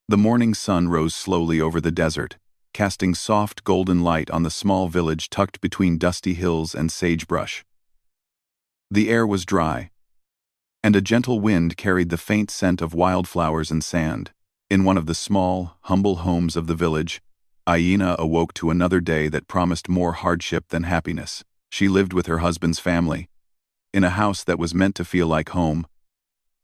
The morning sun rose slowly over the desert, casting soft golden light on the small village tucked between dusty hills and sagebrush. The air was dry, and a gentle wind carried the faint scent of wildflowers and sand. In one of the small, humble homes of the village, Aina awoke to another day that promised more hardship than happiness. She lived with her husband's family, in a house that was meant to feel like home,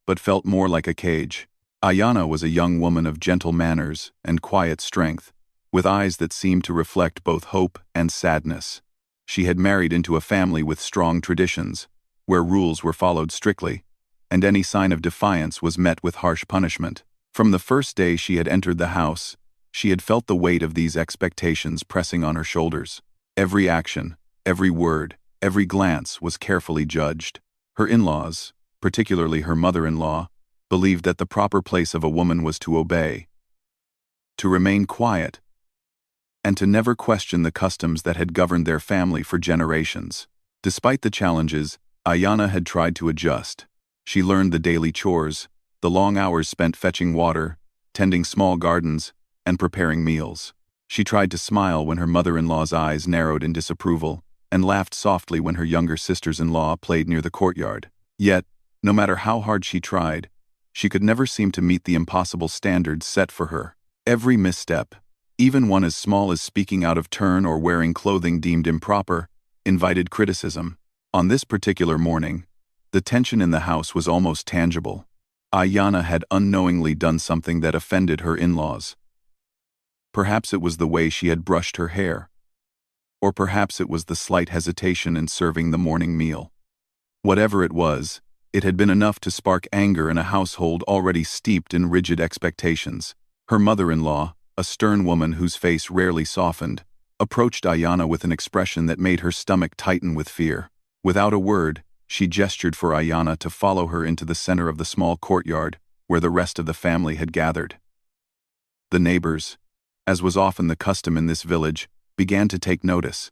but felt more like a cage. Aina was a young woman of gentle manners and quiet strength, with eyes that seemed to reflect both hope and sadness. She had married into a family with strong traditions, where rules were followed strictly, and any sign of defiance was met with harsh punishment. From the first day she had entered the house, she had felt the weight of these expectations pressing on her shoulders. Every action, every word, every glance was carefully judged. Her in-laws, particularly her mother-in-law, believed that the proper place of a woman was to obey, to remain quiet, and to never question the customs that had governed their family for generations. Despite the challenges, Aina had tried to adjust. She learned the daily chores, the long hours spent fetching water, tending small gardens, and preparing meals. She tried to smile when her mother-in-law's eyes narrowed in disapproval, and laughed softly when her younger sisters-in-law played near the courtyard. Yet, no matter how hard she tried, she could never seem to meet the impossible standards set for her. Every misstep, even one as small as speaking out of turn or wearing clothing deemed improper, invited criticism. On this particular morning, the tension in the house was almost tangible. Aina had unknowingly done something that offended her in-laws. Perhaps it was the way she had brushed her hair, or perhaps it was the slight hesitation in serving the morning meal. Whatever it was, it had been enough to spark anger in a household already steeped in rigid expectations. Her mother-in-law, a stern woman whose face rarely softened, approached Aina with an expression that made her stomach tighten with fear. Without a word, she gestured for Aina to follow her into the center of the small courtyard, where the rest of the family had gathered. The neighbors, as was often the custom in this village, began to take notice.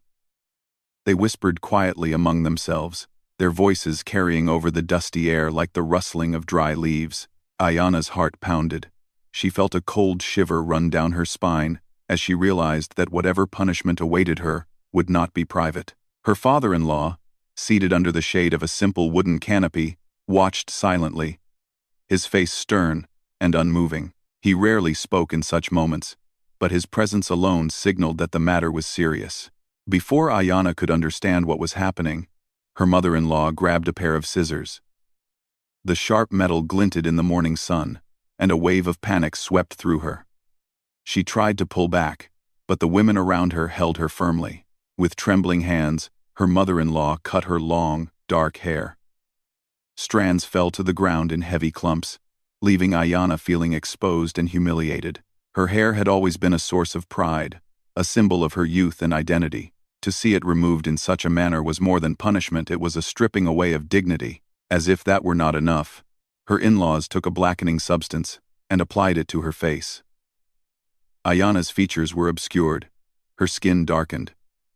They whispered quietly among themselves, their voices carrying over the dusty air like the rustling of dry leaves. Aina's heart pounded. She felt a cold shiver run down her spine as she realized that whatever punishment awaited her would not be private. Her father-in-law, seated under the shade of a simple wooden canopy, watched silently, his face stern and unmoving. He rarely spoke in such moments, but his presence alone signaled that the matter was serious. Before Aina could understand what was happening, her mother-in-law grabbed a pair of scissors. The sharp metal glinted in the morning sun, and a wave of panic swept through her. She tried to pull back, but the women around her held her firmly. With trembling hands, her mother-in-law cut her long, dark hair. Strands fell to the ground in heavy clumps, leaving Aina feeling exposed and humiliated. Her hair had always been a source of pride, a symbol of her youth and identity. To see it removed in such a manner was more than punishment, it was a stripping away of dignity. As if that were not enough, her in-laws took a blackening substance and applied it to her face. Aina's features were obscured, her skin darkened,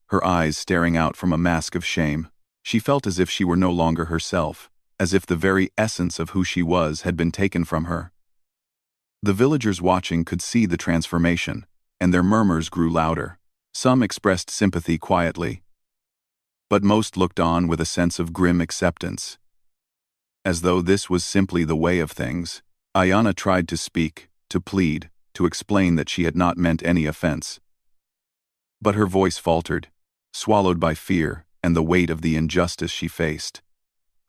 her eyes staring out from a mask of shame. She felt as if she were no longer herself, as if the very essence of who she was had been taken from her. The villagers watching could see the transformation, and their murmurs grew louder. Some expressed sympathy quietly, but most looked on with a sense of grim acceptance. As though this was simply the way of things, Aina tried to speak, to plead, to explain that she had not meant any offense. But her voice faltered, swallowed by fear and the weight of the injustice she faced.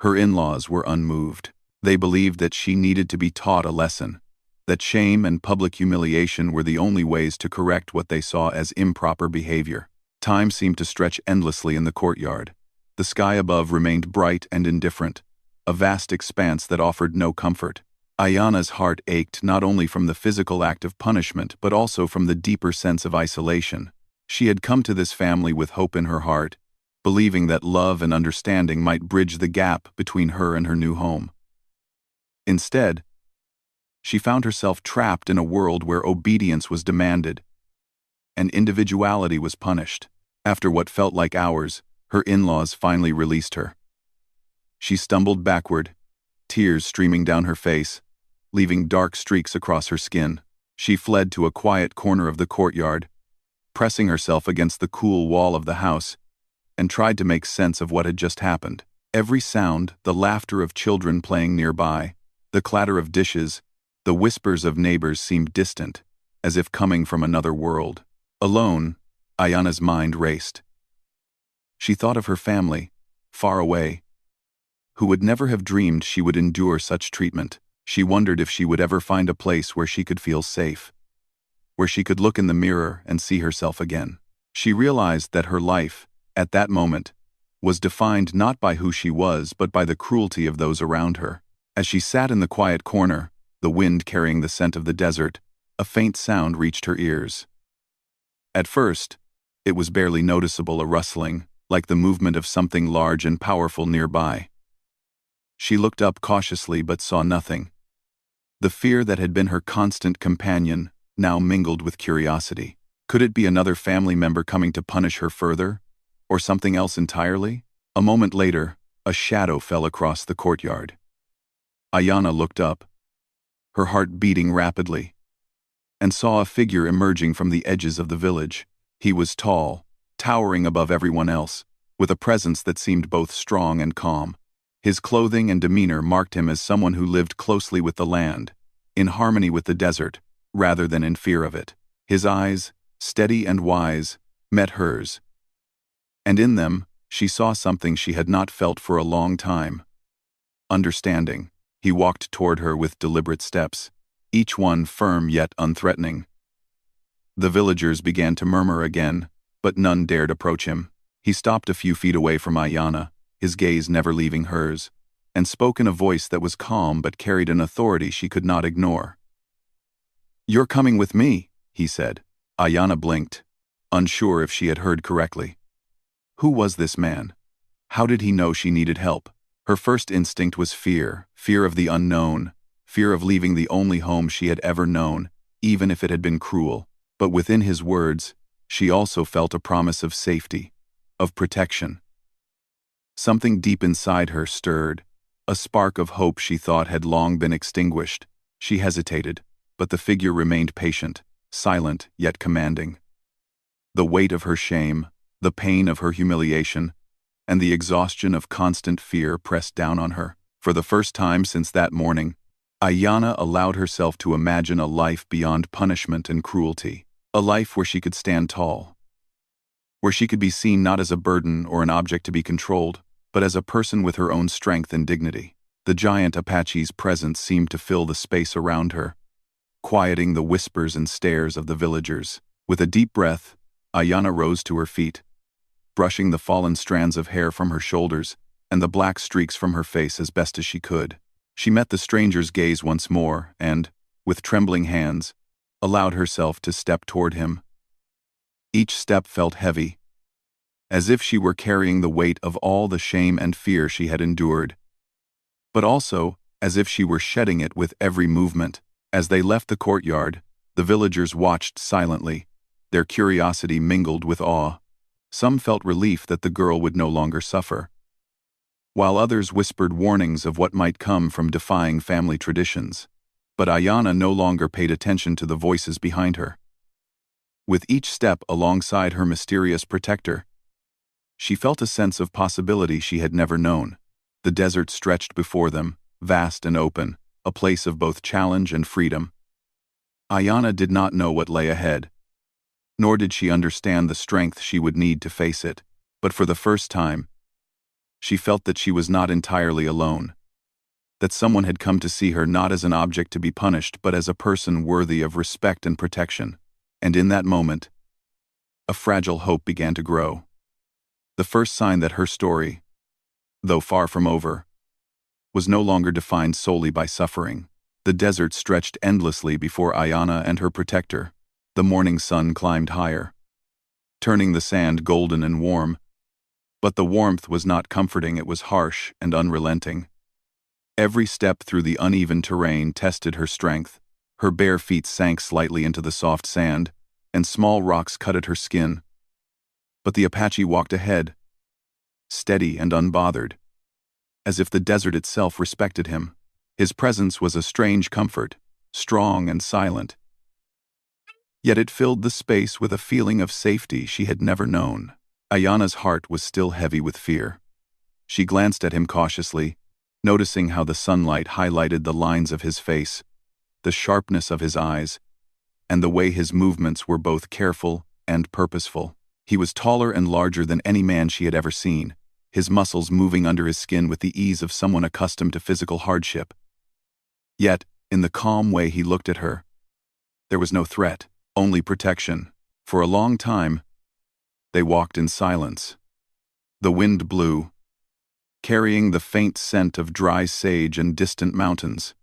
Her in-laws were unmoved. They believed that she needed to be taught a lesson, that shame and public humiliation were the only ways to correct what they saw as improper behavior. Time seemed to stretch endlessly in the courtyard. The sky above remained bright and indifferent, a vast expanse that offered no comfort. Aina's heart ached not only from the physical act of punishment but also from the deeper sense of isolation. She had come to this family with hope in her heart, believing that love and understanding might bridge the gap between her and her new home. Instead, she found herself trapped in a world where obedience was demanded and individuality was punished. After what felt like hours, her in-laws finally released her. She stumbled backward, tears streaming down her face, leaving dark streaks across her skin. She fled to a quiet corner of the courtyard, pressing herself against the cool wall of the house, and tried to make sense of what had just happened. Every sound, the laughter of children playing nearby, the clatter of dishes, the whispers of neighbors seemed distant, as if coming from another world. Alone, Ayana's mind raced. She thought of her family, far away, who would never have dreamed she would endure such treatment. She wondered if she would ever find a place where she could feel safe, where she could look in the mirror and see herself again. She realized that her life, at that moment, was defined not by who she was but by the cruelty of those around her. As she sat in the quiet corner, the wind carrying the scent of the desert, a faint sound reached her ears. At first, it was barely noticeable, a rustling, like the movement of something large and powerful nearby. She looked up cautiously but saw nothing. The fear that had been her constant companion now mingled with curiosity. Could it be another family member coming to punish her further? Or something else entirely? A moment later, a shadow fell across the courtyard. Ayana looked up, her heart beating rapidly, and saw a figure emerging from the edges of the village. He was tall, towering above everyone else, with a presence that seemed both strong and calm. His clothing and demeanor marked him as someone who lived closely with the land, in harmony with the desert, rather than in fear of it. His eyes, steady and wise, met hers, and in them, she saw something she had not felt for a long time. Understanding. He walked toward her with deliberate steps, each one firm yet unthreatening. The villagers began to murmur again, but none dared approach him. He stopped a few feet away from Ayana, his gaze never leaving hers, and spoke in a voice that was calm but carried an authority she could not ignore. "You're coming with me," he said. Ayana blinked, unsure if she had heard correctly. Who was this man? How did he know she needed help? Her first instinct was fear, fear of the unknown, fear of leaving the only home she had ever known, even if it had been cruel. But within his words, she also felt a promise of safety, of protection. Something deep inside her stirred, a spark of hope she thought had long been extinguished. She hesitated, but the figure remained patient, silent yet commanding. The weight of her shame, the pain of her humiliation, and the exhaustion of constant fear pressed down on her. For the first time since that morning, Ayana allowed herself to imagine a life beyond punishment and cruelty, a life where she could stand tall, where she could be seen not as a burden or an object to be controlled, but as a person with her own strength and dignity. The giant Apache's presence seemed to fill the space around her, quieting the whispers and stares of the villagers. With a deep breath, Ayana rose to her feet, brushing the fallen strands of hair from her shoulders and the black streaks from her face as best as she could. She met the stranger's gaze once more and, with trembling hands, allowed herself to step toward him. Each step felt heavy, as if she were carrying the weight of all the shame and fear she had endured, but also as if she were shedding it with every movement. As they left the courtyard, the villagers watched silently, their curiosity mingled with awe. Some felt relief that the girl would no longer suffer, while others whispered warnings of what might come from defying family traditions. But Ayana no longer paid attention to the voices behind her. With each step alongside her mysterious protector, she felt a sense of possibility she had never known. The desert stretched before them, vast and open, a place of both challenge and freedom. Ayana did not know what lay ahead, nor did she understand the strength she would need to face it, but for the first time, she felt that she was not entirely alone, that someone had come to see her not as an object to be punished but as a person worthy of respect and protection. And in that moment, a fragile hope began to grow. The first sign that her story, though far from over, was no longer defined solely by suffering. The desert stretched endlessly before Ayana and her protector. The morning sun climbed higher, turning the sand golden and warm. But the warmth was not comforting, it was harsh and unrelenting. Every step through the uneven terrain tested her strength. Her bare feet sank slightly into the soft sand, and small rocks cut at her skin. But the Apache walked ahead, steady and unbothered, as if the desert itself respected him. His presence was a strange comfort, strong and silent, Yet it filled the space with a feeling of safety she had never known. Ayana's heart was still heavy with fear. She glanced at him cautiously, noticing how the sunlight highlighted the lines of his face, the sharpness of his eyes, and the way his movements were both careful and purposeful. He was taller and larger than any man she had ever seen, his muscles moving under his skin with the ease of someone accustomed to physical hardship. Yet, in the calm way he looked at her, there was no threat, only protection. For a long time, they walked in silence. The wind blew, carrying the faint scent of dry sage and distant mountains.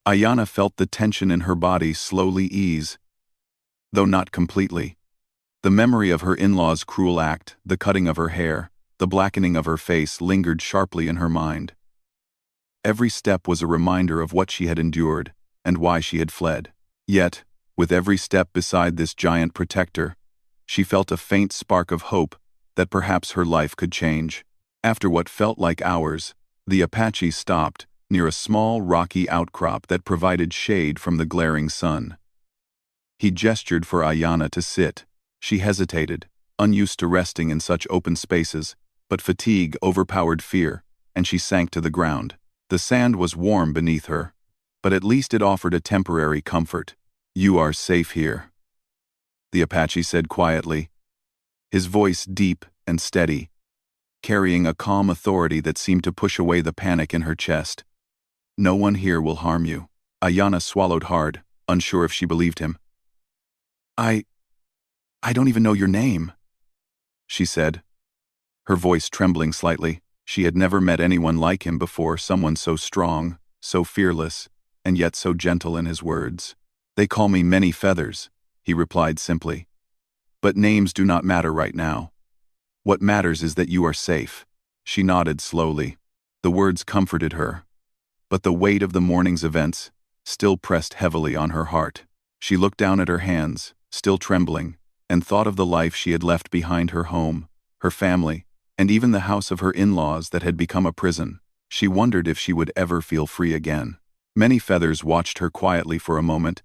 Ayana felt the tension in her body slowly ease, though not completely. The memory of her in-laws' cruel act, the cutting of her hair, the blackening of her face lingered sharply in her mind. Every step was a reminder of what she had endured and why she had fled. Yet, with every step beside this giant protector, she felt a faint spark of hope that perhaps her life could change. After what felt like hours, the Apache stopped near a small rocky outcrop that provided shade from the glaring sun. He gestured for Ayana to sit. She hesitated, unused to resting in such open spaces, but fatigue overpowered fear, and she sank to the ground. The sand was warm beneath her, but at least it offered a temporary comfort. "You are safe here," the Apache said quietly, his voice deep and steady, carrying a calm authority that seemed to push away the panic in her chest. "No one here will harm you." Ayana swallowed hard, unsure if she believed him. I don't even know your name," she said, her voice trembling slightly. She had never met anyone like him before, someone so strong, so fearless, and yet so gentle in his words. "They call me Many Feathers," he replied simply. "But names do not matter right now. What matters is that you are safe." She nodded slowly. The words comforted her, but the weight of the morning's events still pressed heavily on her heart. She looked down at her hands, still trembling, and thought of the life she had left behind, her home, her family, and even the house of her in-laws that had become a prison. She wondered if she would ever feel free again. Many Feathers watched her quietly for a moment,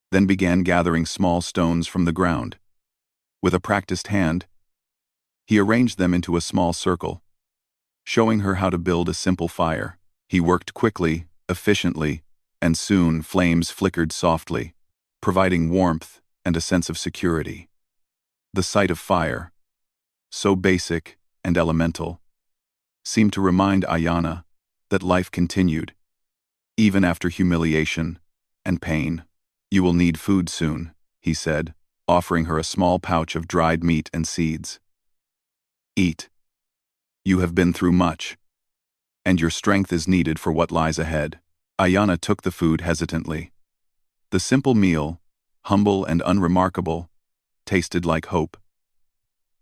then began gathering small stones from the ground. With a practiced hand, he arranged them into a small circle, showing her how to build a simple fire. He worked quickly, efficiently, and soon flames flickered softly, providing warmth and a sense of security. The sight of fire, so basic and elemental, seemed to remind Ayana that life continued, even after humiliation and pain. "You will need food soon," he said, offering her a small pouch of dried meat and seeds. "Eat. You have been through much, and your strength is needed for what lies ahead." Ayana took the food hesitantly. The simple meal, humble and unremarkable, tasted like hope.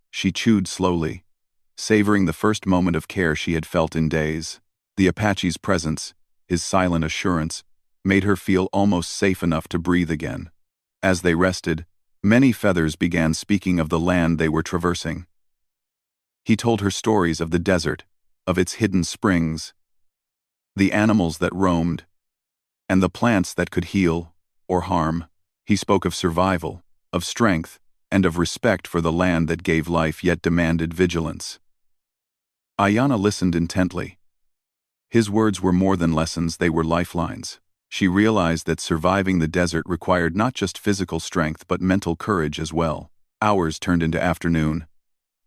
She chewed slowly, savoring the first moment of care she had felt in days. The Apache's presence, his silent assurance, made her feel almost safe enough to breathe again. As they rested, Many Feathers began speaking of the land they were traversing. He told her stories of the desert, of its hidden springs, the animals that roamed, and the plants that could heal or harm. He spoke of survival, of strength, and of respect for the land that gave life yet demanded vigilance. Ayana listened intently. His words were more than lessons, they were lifelines. She realized that surviving the desert required not just physical strength but mental courage as well. Hours turned into afternoon,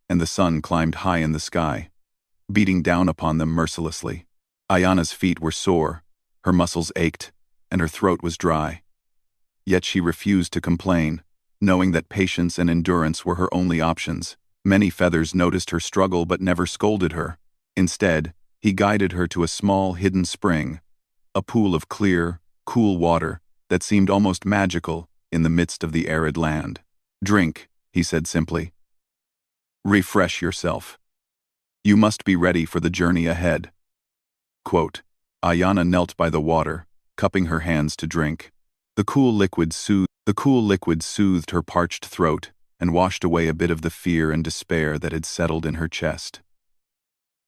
and the sun climbed high in the sky, beating down upon them mercilessly. Ayana's feet were sore, her muscles ached, and her throat was dry. Yet she refused to complain, knowing that patience and endurance were her only options. Many Feathers noticed her struggle but never scolded her. Instead, he guided her to a small hidden spring, a pool of clear, cool water that seemed almost magical in the midst of the arid land. "Drink," he said simply. "Refresh yourself. You must be ready for the journey ahead." Quote. Ayana knelt by the water, cupping her hands to drink. The cool liquid soothed her parched throat and washed away a bit of the fear and despair that had settled in her chest.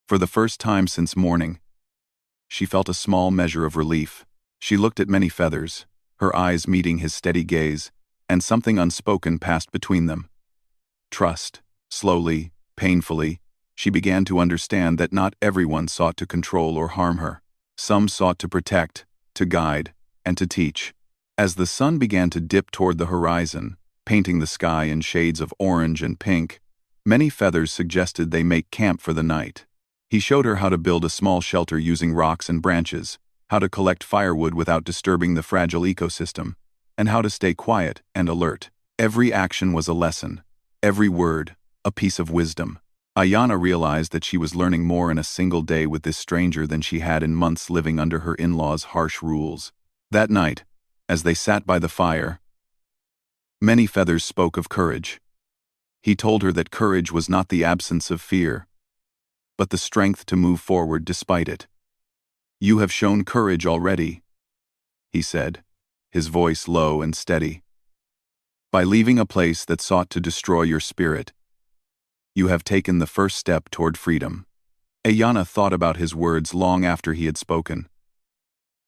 For the first time since morning, she felt a small measure of relief. She looked at Many Feathers, her eyes meeting his steady gaze, and something unspoken passed between them. Trust. Slowly, painfully, she began to understand that not everyone sought to control or harm her. Some sought to protect, to guide, and to teach. As the sun began to dip toward the horizon, painting the sky in shades of orange and pink, Many Feathers suggested they make camp for the night. He showed her how to build a small shelter using rocks and branches, how to collect firewood without disturbing the fragile ecosystem, and how to stay quiet and alert. Every action was a lesson, every word, a piece of wisdom. Ayana realized that she was learning more in a single day with this stranger than she had in months living under her in-laws' harsh rules. That night, as they sat by the fire, Many Feathers spoke of courage. He told her that courage was not the absence of fear, but the strength to move forward despite it. "You have shown courage already," he said, his voice low and steady. "By leaving a place that sought to destroy your spirit, you have taken the first step toward freedom." Ayana thought about his words long after he had spoken.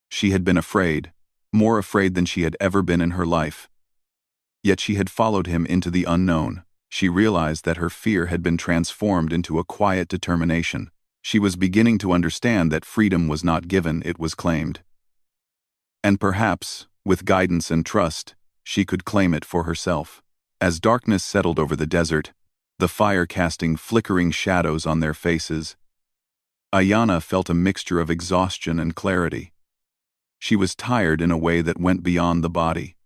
She had been afraid, more afraid than she had ever been in her life. Yet she had followed him into the unknown. She realized that her fear had been transformed into a quiet determination. She was beginning to understand that freedom was not given, it was claimed. And perhaps, with guidance and trust, she could claim it for herself. As darkness settled over the desert, the fire casting flickering shadows on their faces, Ayana felt a mixture of exhaustion and clarity. She was tired in a way that went beyond the body.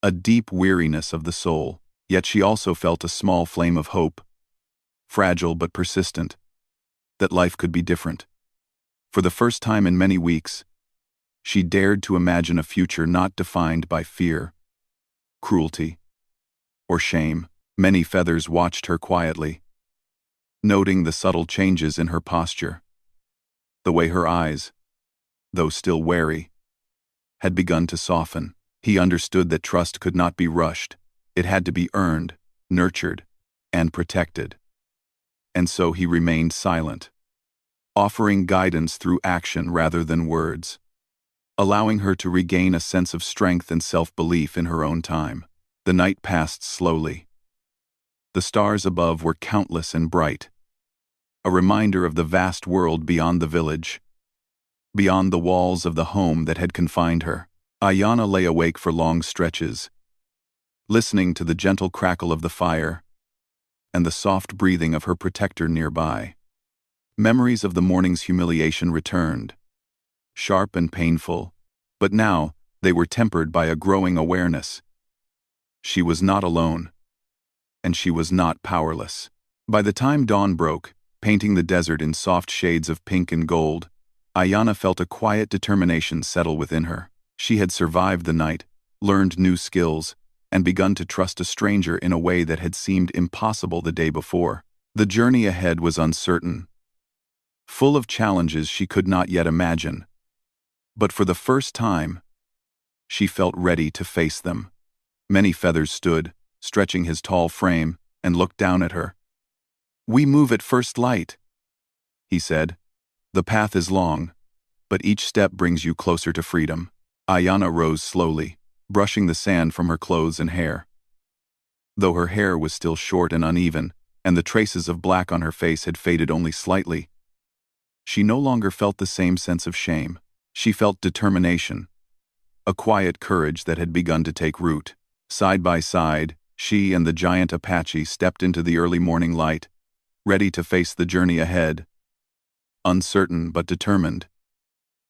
A deep weariness of the soul, yet she also felt a small flame of hope, fragile but persistent, that life could be different. For the first time in many weeks, she dared to imagine a future not defined by fear, cruelty, or shame. Many Feathers watched her quietly, noting the subtle changes in her posture. The way her eyes, though still wary, had begun to soften. He understood that trust could not be rushed. It had to be earned, nurtured, and protected. And so he remained silent, offering guidance through action rather than words, allowing her to regain a sense of strength and self-belief in her own time. The night passed slowly. The stars above were countless and bright, a reminder of the vast world beyond the village, beyond the walls of the home that had confined her. Ayana lay awake for long stretches, listening to the gentle crackle of the fire and the soft breathing of her protector nearby. Memories of the morning's humiliation returned, sharp and painful, but now they were tempered by a growing awareness. She was not alone, and she was not powerless. By the time dawn broke, painting the desert in soft shades of pink and gold, Ayana felt a quiet determination settle within her. She had survived the night, learned new skills, and begun to trust a stranger in a way that had seemed impossible the day before. The journey ahead was uncertain, full of challenges she could not yet imagine. But for the first time, she felt ready to face them. Many Feathers stood, stretching his tall frame, and looked down at her. "We move at first light," he said. "The path is long, but each step brings you closer to freedom." Ayana rose slowly, brushing the sand from her clothes and hair. Though her hair was still short and uneven, and the traces of black on her face had faded only slightly, she no longer felt the same sense of shame. She felt determination, a quiet courage that had begun to take root. Side by side, she and the giant Apache stepped into the early morning light, ready to face the journey ahead, uncertain but determined,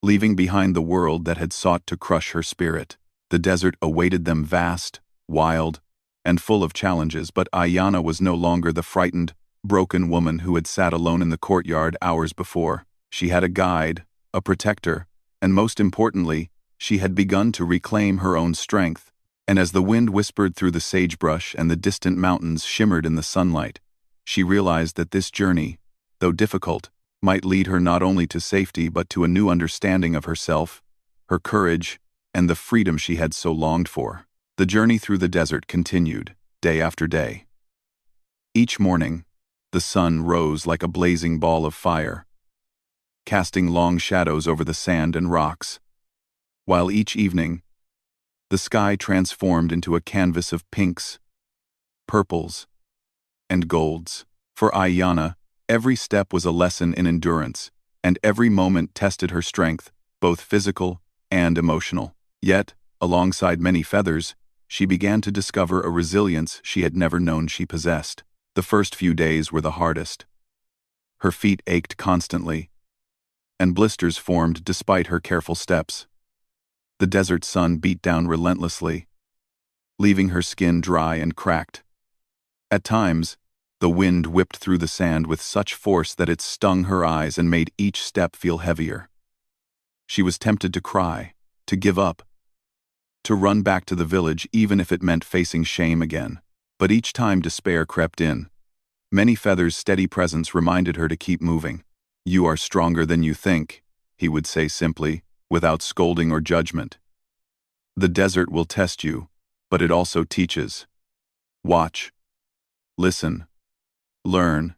leaving behind the world that had sought to crush her spirit. The desert awaited them, vast, wild, and full of challenges, but Ayana was no longer the frightened, broken woman who had sat alone in the courtyard hours before. She had a guide, a protector, and most importantly, she had begun to reclaim her own strength. And as the wind whispered through the sagebrush and the distant mountains shimmered in the sunlight, she realized that this journey, though difficult, might lead her not only to safety but to a new understanding of herself, her courage, and the freedom she had so longed for. The journey through the desert continued, day after day. Each morning, the sun rose like a blazing ball of fire, casting long shadows over the sand and rocks, while each evening, The sky transformed into a canvas of pinks, purples, and golds. For Ayanna, every step was a lesson in endurance, and every moment tested her strength, both physical and emotional. Yet, alongside many feathers, she began to discover a resilience she had never known she possessed. The first few days were the hardest. Her feet ached constantly, and blisters formed despite her careful steps. The desert sun beat down relentlessly, leaving her skin dry and cracked. At times, the wind whipped through the sand with such force that it stung her eyes and made each step feel heavier. She was tempted to cry, to give up, to run back to the village even if it meant facing shame again. But each time despair crept in, Many Feathers' steady presence reminded her to keep moving. "You are stronger than you think," he would say simply, without scolding or judgment. "The desert will test you, but it also teaches. Watch, listen, learn,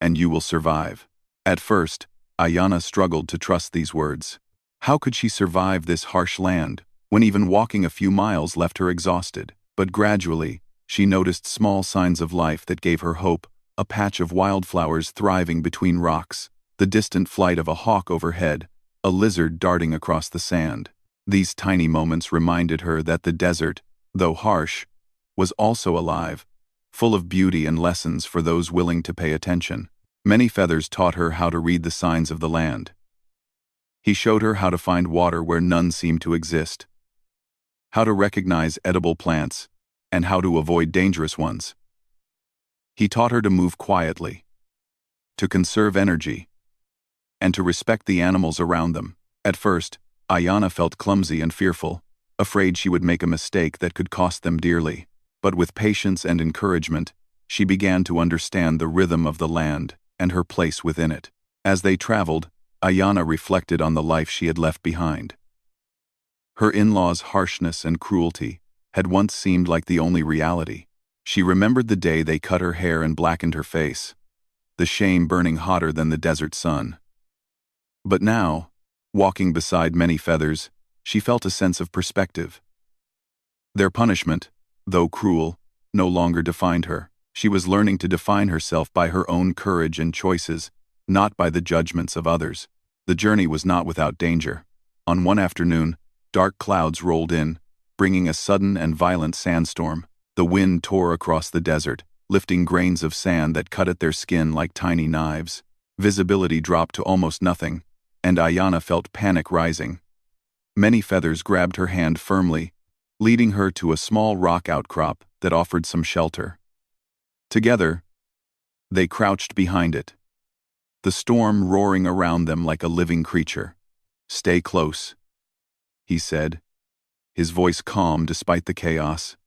and you will survive." At first, Ayanna struggled to trust these words. How could she survive this harsh land, when even walking a few miles left her exhausted? But gradually, she noticed small signs of life that gave her hope: a patch of wildflowers thriving between rocks, the distant flight of a hawk overhead, a lizard darting across the sand. These tiny moments reminded her that the desert, though harsh, was also alive, full of beauty and lessons for those willing to pay attention. Many Feathers taught her how to read the signs of the land. He showed her how to find water where none seemed to exist, how to recognize edible plants, and how to avoid dangerous ones. He taught her to move quietly, to conserve energy, and to respect the animals around them. At first, Ayanna felt clumsy and fearful, afraid she would make a mistake that could cost them dearly. But with patience and encouragement, she began to understand the rhythm of the land and her place within it. As they traveled, Ayanna reflected on the life she had left behind. Her in-laws' harshness and cruelty had once seemed like the only reality. She remembered the day they cut her hair and blackened her face, the shame burning hotter than the desert sun. But now, walking beside Many Feathers, she felt a sense of perspective. Their punishment, though cruel, no longer defined her. She was learning to define herself by her own courage and choices, not by the judgments of others. The journey was not without danger. On one afternoon, dark clouds rolled in, bringing a sudden and violent sandstorm. The wind tore across the desert, lifting grains of sand that cut at their skin like tiny knives. Visibility dropped to almost nothing, and Ayanna felt panic rising. Many Feathers grabbed her hand firmly, leading her to a small rock outcrop that offered some shelter. Together, they crouched behind it, the storm roaring around them like a living creature. "Stay close," he said, his voice calm despite the chaos.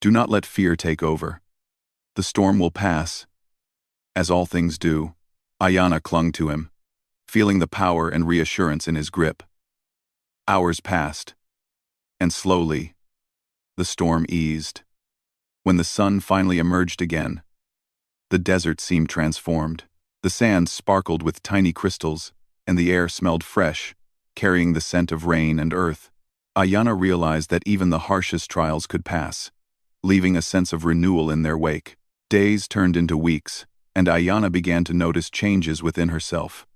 "Do not let fear take over. The storm will pass, as all things do." Ayanna clung to him, feeling the power and reassurance in his grip. Hours passed, and slowly, the storm eased. When the sun finally emerged again, the desert seemed transformed. The sand sparkled with tiny crystals, and the air smelled fresh, carrying the scent of rain and earth. Ayanna realized that even the harshest trials could pass, leaving a sense of renewal in their wake. Days turned into weeks, and Ayanna began to notice changes within herself.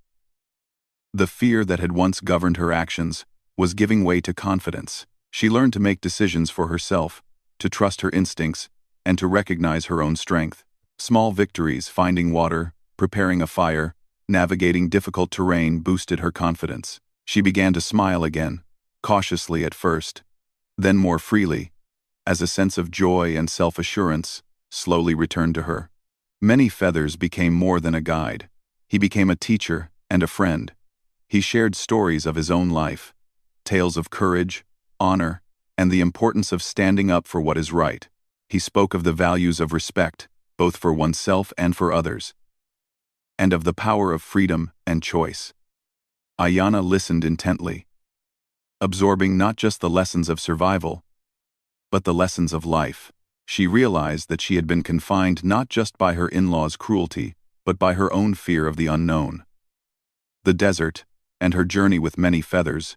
The fear that had once governed her actions was giving way to confidence. She learned to make decisions for herself, to trust her instincts, and to recognize her own strength. Small victories, finding water, preparing a fire, navigating difficult terrain, boosted her confidence. She began to smile again, cautiously at first, then more freely, as a sense of joy and self-assurance slowly returned to her. Many Feathers became more than a guide. He became a teacher and a friend. He shared stories of his own life, tales of courage, honor, and the importance of standing up for what is right. He spoke of the values of respect, both for oneself and for others, and of the power of freedom and choice. Ayanna listened intently, absorbing not just the lessons of survival, but the lessons of life. She realized that she had been confined not just by her in-laws' cruelty, but by her own fear of the unknown. The desert, and her journey with Many Feathers,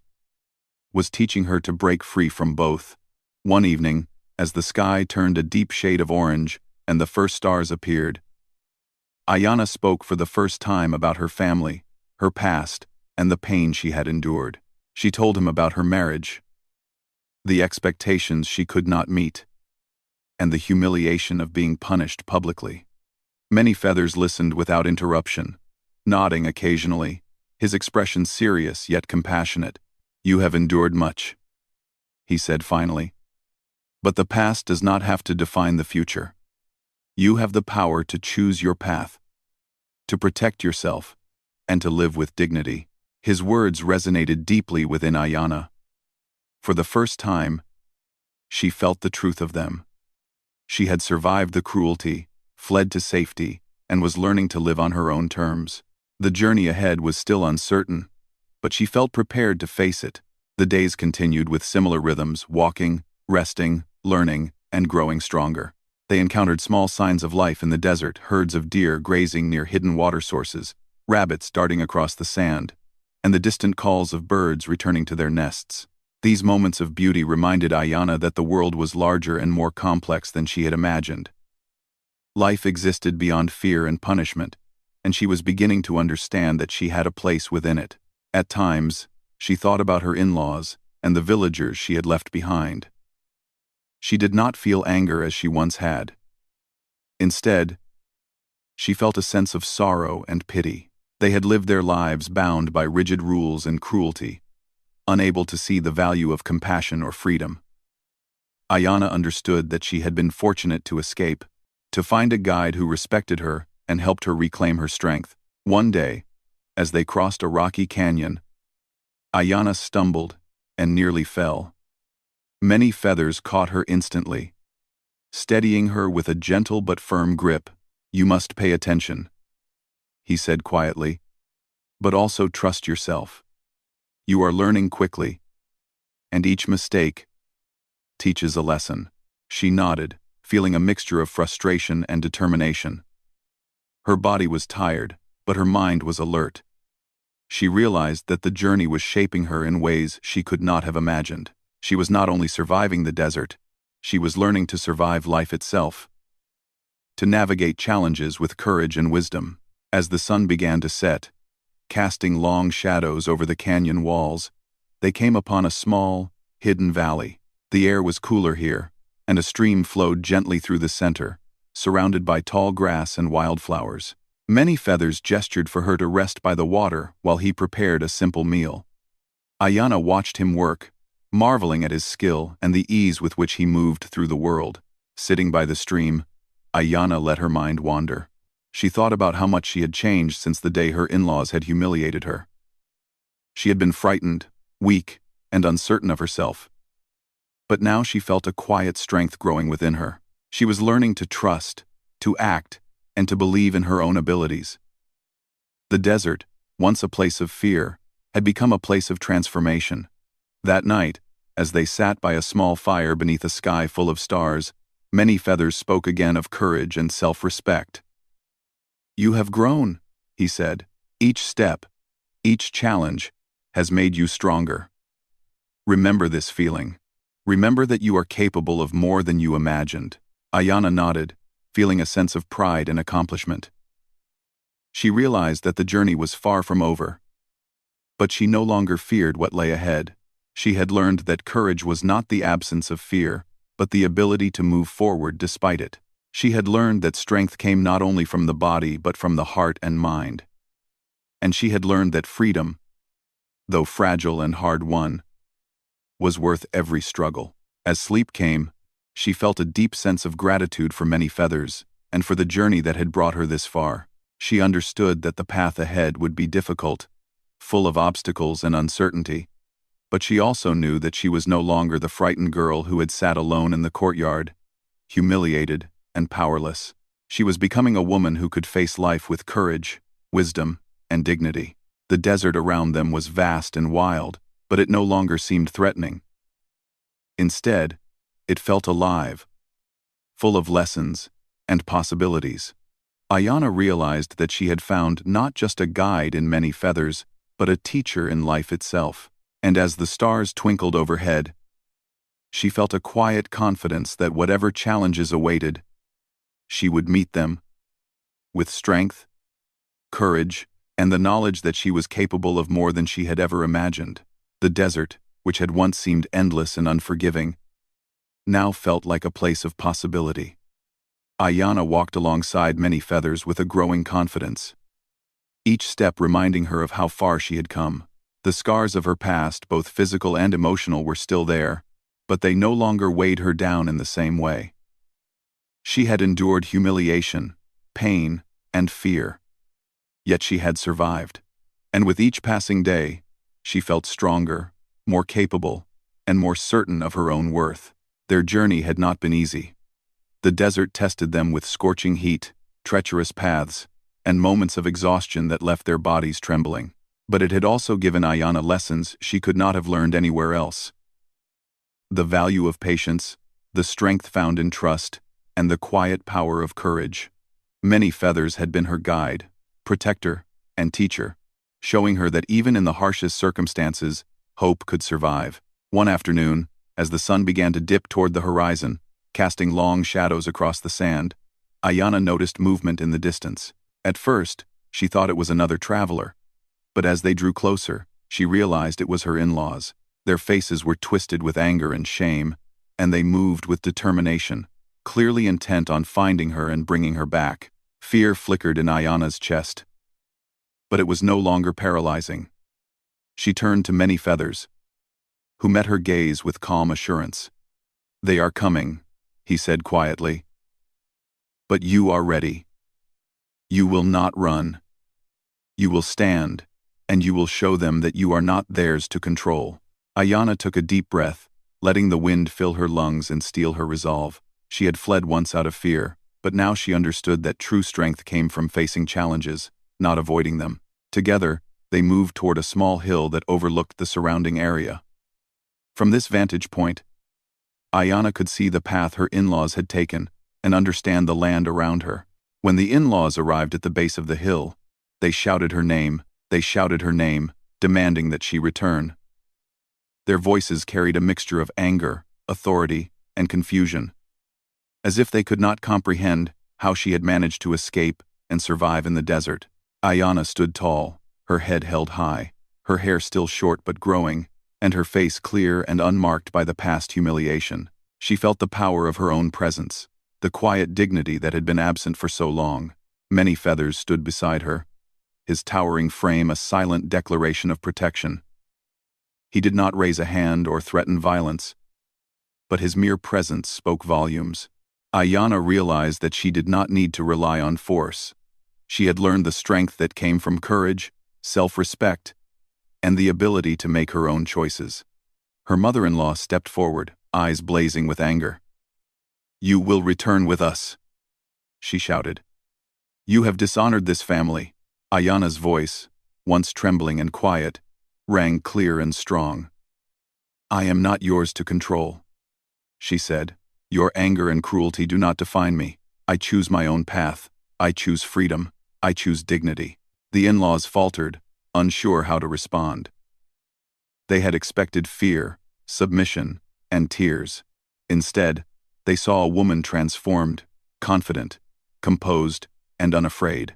was teaching her to break free from both. One evening, as the sky turned a deep shade of orange and the first stars appeared, Ayana spoke for the first time about her family, her past, and the pain she had endured. She told him about her marriage, the expectations she could not meet, and the humiliation of being punished publicly. Many Feathers listened without interruption, nodding occasionally, his expression serious yet compassionate. "You have endured much," he said finally. "But the past does not have to define the future. You have the power to choose your path, to protect yourself, and to live with dignity." His words resonated deeply within Ayana. For the first time, she felt the truth of them. She had survived the cruelty, fled to safety, and was learning to live on her own terms. The journey ahead was still uncertain, but she felt prepared to face it. The days continued with similar rhythms, walking, resting, learning, and growing stronger. They encountered small signs of life in the desert, herds of deer grazing near hidden water sources, rabbits darting across the sand, and the distant calls of birds returning to their nests. These moments of beauty reminded Ayana that the world was larger and more complex than she had imagined. Life existed beyond fear and punishment, and she was beginning to understand that she had a place within it. At times, she thought about her in-laws and the villagers she had left behind. She did not feel anger as she once had. Instead, she felt a sense of sorrow and pity. They had lived their lives bound by rigid rules and cruelty, unable to see the value of compassion or freedom. Ayana understood that she had been fortunate to escape, to find a guide who respected her and helped her reclaim her strength. One day, as they crossed a rocky canyon, Ayana stumbled and nearly fell. Many Feathers caught her instantly, steadying her with a gentle but firm grip. "You must pay attention," he said quietly, "but also trust yourself. You are learning quickly, and each mistake teaches a lesson." She nodded, feeling a mixture of frustration and determination. Her body was tired, but her mind was alert. She realized that the journey was shaping her in ways she could not have imagined. She was not only surviving the desert, she was learning to survive life itself, to navigate challenges with courage and wisdom. As the sun began to set, casting long shadows over the canyon walls, they came upon a small, hidden valley. The air was cooler here, and a stream flowed gently through the center, surrounded by tall grass and wildflowers. Many Feathers gestured for her to rest by the water while he prepared a simple meal. Ayana watched him work, marveling at his skill and the ease with which he moved through the world. Sitting by the stream, Ayana let her mind wander. She thought about how much she had changed since the day her in-laws had humiliated her. She had been frightened, weak, and uncertain of herself. But now she felt a quiet strength growing within her. She was learning to trust, to act, and to believe in her own abilities. The desert, once a place of fear, had become a place of transformation. That night, as they sat by a small fire beneath a sky full of stars, many Feathers spoke again of courage and self-respect. "You have grown," he said. "Each step, each challenge, has made you stronger. Remember this feeling. Remember that you are capable of more than you imagined." Ayana nodded, feeling a sense of pride and accomplishment. She realized that the journey was far from over. But she no longer feared what lay ahead. She had learned that courage was not the absence of fear, but the ability to move forward despite it. She had learned that strength came not only from the body but from the heart and mind. And she had learned that freedom, though fragile and hard-won, was worth every struggle. As sleep came, she felt a deep sense of gratitude for Many Feathers and for the journey that had brought her this far. She understood that the path ahead would be difficult, full of obstacles and uncertainty, but she also knew that she was no longer the frightened girl who had sat alone in the courtyard, humiliated and powerless. She was becoming a woman who could face life with courage, wisdom, and dignity. The desert around them was vast and wild, but it no longer seemed threatening. Instead, it felt alive, full of lessons and possibilities. Ayana realized that she had found not just a guide in Many Feathers, but a teacher in life itself. And as the stars twinkled overhead, She felt a quiet confidence that whatever challenges awaited, she would meet them with strength, courage, and the knowledge that she was capable of more than she had ever imagined. The desert, which had once seemed endless and unforgiving, now felt like a place of possibility. Ayanna walked alongside Many Feathers with a growing confidence, each step reminding her of how far she had come. The scars of her past, both physical and emotional, were still there, but they no longer weighed her down in the same way. She had endured humiliation, pain, and fear. Yet she had survived. And with each passing day, she felt stronger, more capable, and more certain of her own worth. Their journey had not been easy. The desert tested them with scorching heat, treacherous paths, and moments of exhaustion that left their bodies trembling. But it had also given Ayanna lessons she could not have learned anywhere else. The value of patience, the strength found in trust, and the quiet power of courage. Many Feathers had been her guide, protector, and teacher, showing her that even in the harshest circumstances, hope could survive. One afternoon, as the sun began to dip toward the horizon, casting long shadows across the sand, Ayanna noticed movement in the distance. At first, she thought it was another traveler, but as they drew closer, she realized it was her in-laws. Their faces were twisted with anger and shame, and they moved with determination, clearly intent on finding her and bringing her back. Fear flickered in Ayanna's chest, but it was no longer paralyzing. She turned to Many Feathers, who met her gaze with calm assurance. "They are coming," he said quietly. "But you are ready. You will not run. You will stand, and you will show them that you are not theirs to control." Ayanna took a deep breath, letting the wind fill her lungs and steel her resolve. She had fled once out of fear, but now she understood that true strength came from facing challenges, not avoiding them. Together, they moved toward a small hill that overlooked the surrounding area. From this vantage point, Ayanna could see the path her in-laws had taken and understand the land around her. When the in-laws arrived at the base of the hill, they shouted her name, demanding that she return. Their voices carried a mixture of anger, authority, and confusion, as if they could not comprehend how she had managed to escape and survive in the desert. Ayanna stood tall, her head held high, her hair still short but growing, and her face clear and unmarked by the past humiliation. She felt the power of her own presence, the quiet dignity that had been absent for so long. Many Feathers stood beside her, his towering frame a silent declaration of protection. He did not raise a hand or threaten violence, but his mere presence spoke volumes. Ayanna realized that she did not need to rely on force. She had learned the strength that came from courage, self-respect, and the ability to make her own choices. Her mother-in-law stepped forward, eyes blazing with anger. "You will return with us," she shouted. "You have dishonored this family." Ayanna's voice, once trembling and quiet, rang clear and strong. "I am not yours to control," she said. "Your anger and cruelty do not define me. I choose my own path. I choose freedom. I choose dignity." The in-laws faltered, unsure how to respond. They had expected fear, submission, and tears. Instead, they saw a woman transformed, confident, composed, and unafraid.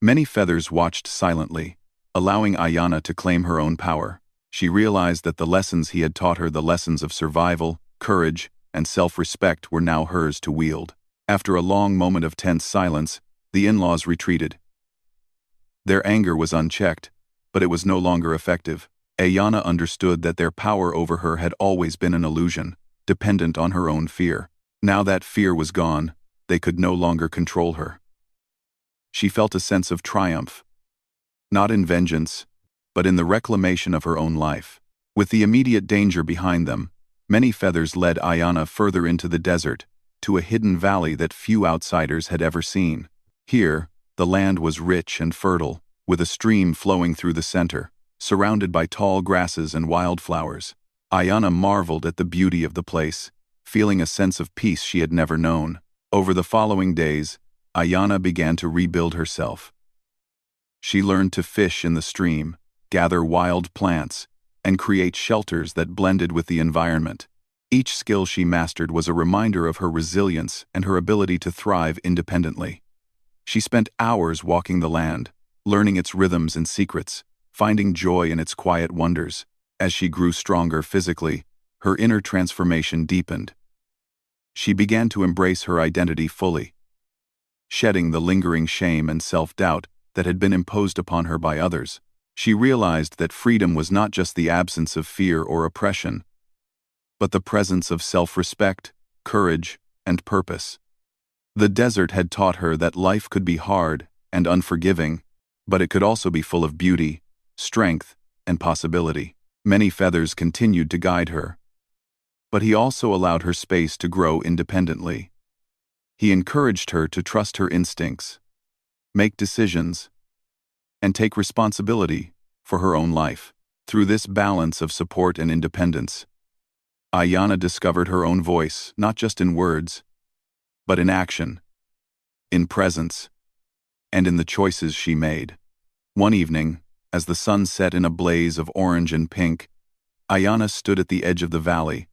Many Feathers watched silently, allowing Ayanna to claim her own power. She realized that the lessons he had taught her, the lessons of survival, courage, and self-respect, were now hers to wield. After a long moment of tense silence, the in-laws retreated. Their anger was unchecked, but it was no longer effective. Ayanna understood that their power over her had always been an illusion, dependent on her own fear. Now that fear was gone, they could no longer control her. She felt a sense of triumph, not in vengeance, but in the reclamation of her own life. With the immediate danger behind them, Many Feathers led Ayanna further into the desert, to a hidden valley that few outsiders had ever seen. Here, the land was rich and fertile, with a stream flowing through the center, surrounded by tall grasses and wildflowers. Ayanna marveled at the beauty of the place, feeling a sense of peace she had never known. Over the following days, Ayanna began to rebuild herself. She learned to fish in the stream, gather wild plants, and create shelters that blended with the environment. Each skill she mastered was a reminder of her resilience and her ability to thrive independently. She spent hours walking the land, learning its rhythms and secrets, finding joy in its quiet wonders. As she grew stronger physically, her inner transformation deepened. She began to embrace her identity fully, shedding the lingering shame and self-doubt that had been imposed upon her by others. She realized that freedom was not just the absence of fear or oppression, but the presence of self-respect, courage, and purpose. The desert had taught her that life could be hard and unforgiving, but it could also be full of beauty, strength, and possibility. Many feathers continued to guide her, but he also allowed her space to grow independently. He encouraged her to trust her instincts, make decisions, and take responsibility for her own life. Through this balance of support and independence, Ayana discovered her own voice, not just in words, but in action, in presence, and in the choices she made. One evening, as the sun set in a blaze of orange and pink, Ayana stood at the edge of the valley,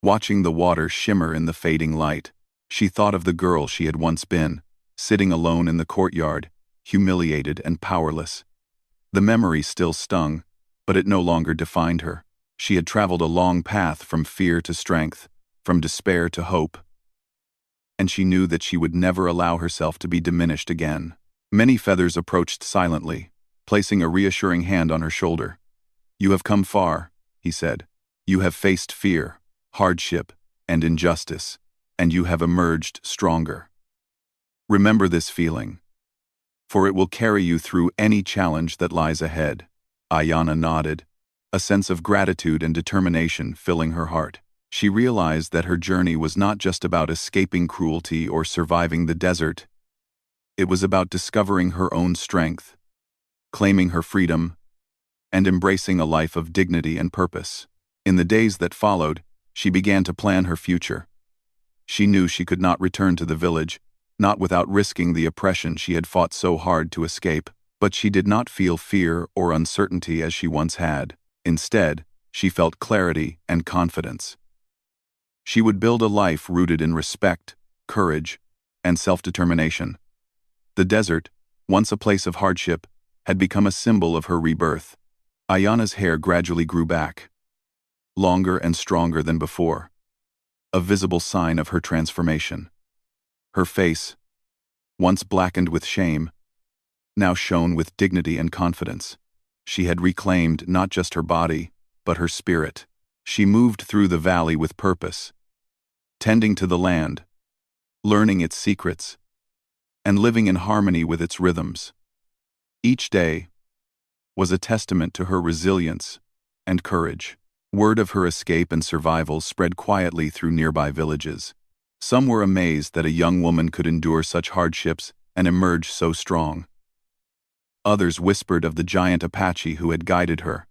watching the water shimmer in the fading light. She thought of the girl she had once been, sitting alone in the courtyard, humiliated and powerless. The memory still stung, but it no longer defined her. She had traveled a long path from fear to strength, from despair to hope, and she knew that she would never allow herself to be diminished again. Many feathers approached silently, placing a reassuring hand on her shoulder. "You have come far," he said. "You have faced fear, hardship, and injustice, and you have emerged stronger. Remember this feeling, for it will carry you through any challenge that lies ahead." Ayana nodded, a sense of gratitude and determination filling her heart. She realized that her journey was not just about escaping cruelty or surviving the desert. It was about discovering her own strength, claiming her freedom, and embracing a life of dignity and purpose. In the days that followed, she began to plan her future. She knew she could not return to the village, not without risking the oppression she had fought so hard to escape. But she did not feel fear or uncertainty as she once had. Instead, she felt clarity and confidence. She would build a life rooted in respect, courage, and self-determination. The desert, once a place of hardship, had become a symbol of her rebirth. Ayana's hair gradually grew back, longer and stronger than before, a visible sign of her transformation. Her face, once blackened with shame, now shone with dignity and confidence. She had reclaimed not just her body, but her spirit. She moved through the valley with purpose, tending to the land, learning its secrets, and living in harmony with its rhythms. Each day was a testament to her resilience and courage. Word of her escape and survival spread quietly through nearby villages. Some were amazed that a young woman could endure such hardships and emerge so strong. Others whispered of the giant Apache who had guided her,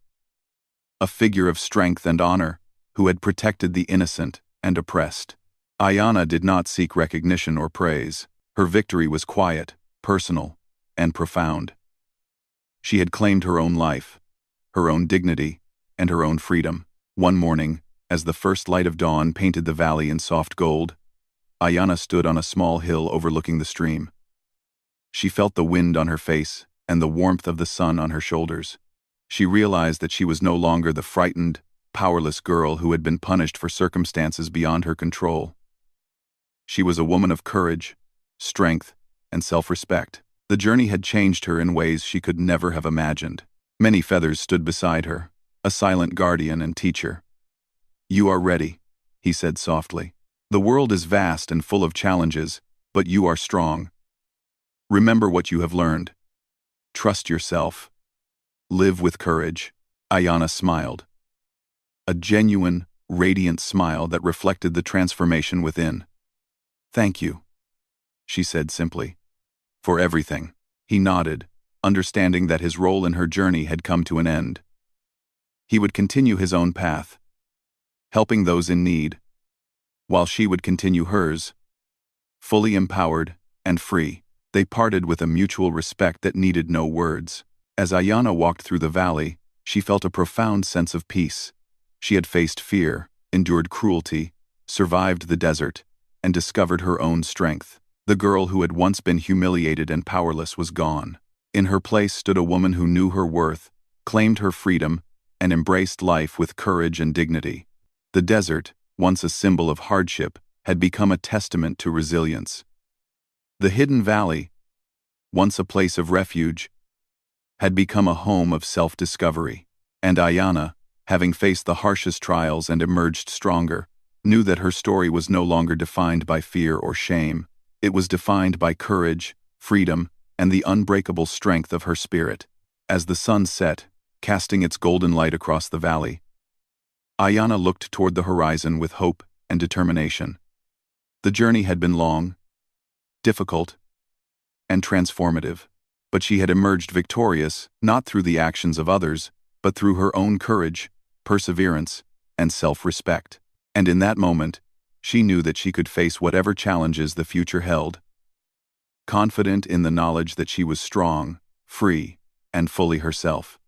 a figure of strength and honor who had protected the innocent and oppressed. Ayana did not seek recognition or praise. Her victory was quiet, personal, and profound. She had claimed her own life, her own dignity, and her own freedom. One morning, as the first light of dawn painted the valley in soft gold, Ayana stood on a small hill overlooking the stream. She felt the wind on her face and the warmth of the sun on her shoulders. She realized that she was no longer the frightened, powerless girl who had been punished for circumstances beyond her control. She was a woman of courage, strength, and self-respect. The journey had changed her in ways she could never have imagined. Many feathers stood beside her, a silent guardian and teacher. "You are ready," he said softly. "The world is vast and full of challenges, but you are strong. Remember what you have learned. Trust yourself. Live with courage." Ayana smiled. A genuine, radiant smile that reflected the transformation within. "Thank you," she said simply. "For everything." He nodded, understanding that his role in her journey had come to an end. He would continue his own path, helping those in need, while she would continue hers, fully empowered and free. They parted with a mutual respect that needed no words. As Ayana walked through the valley, she felt a profound sense of peace. She had faced fear, endured cruelty, survived the desert, and discovered her own strength. The girl who had once been humiliated and powerless was gone. In her place stood a woman who knew her worth, claimed her freedom, and embraced life with courage and dignity. The desert, once a symbol of hardship, had become a testament to resilience. The hidden valley, once a place of refuge, had become a home of self-discovery. And Ayana, having faced the harshest trials and emerged stronger, knew that her story was no longer defined by fear or shame. It was defined by courage, freedom, and the unbreakable strength of her spirit. As the sun set, casting its golden light across the valley, Ayana looked toward the horizon with hope and determination. The journey had been long, difficult, and transformative, but she had emerged victorious not through the actions of others, but through her own courage, perseverance, and self-respect. And in that moment, she knew that she could face whatever challenges the future held, confident in the knowledge that she was strong, free, and fully herself.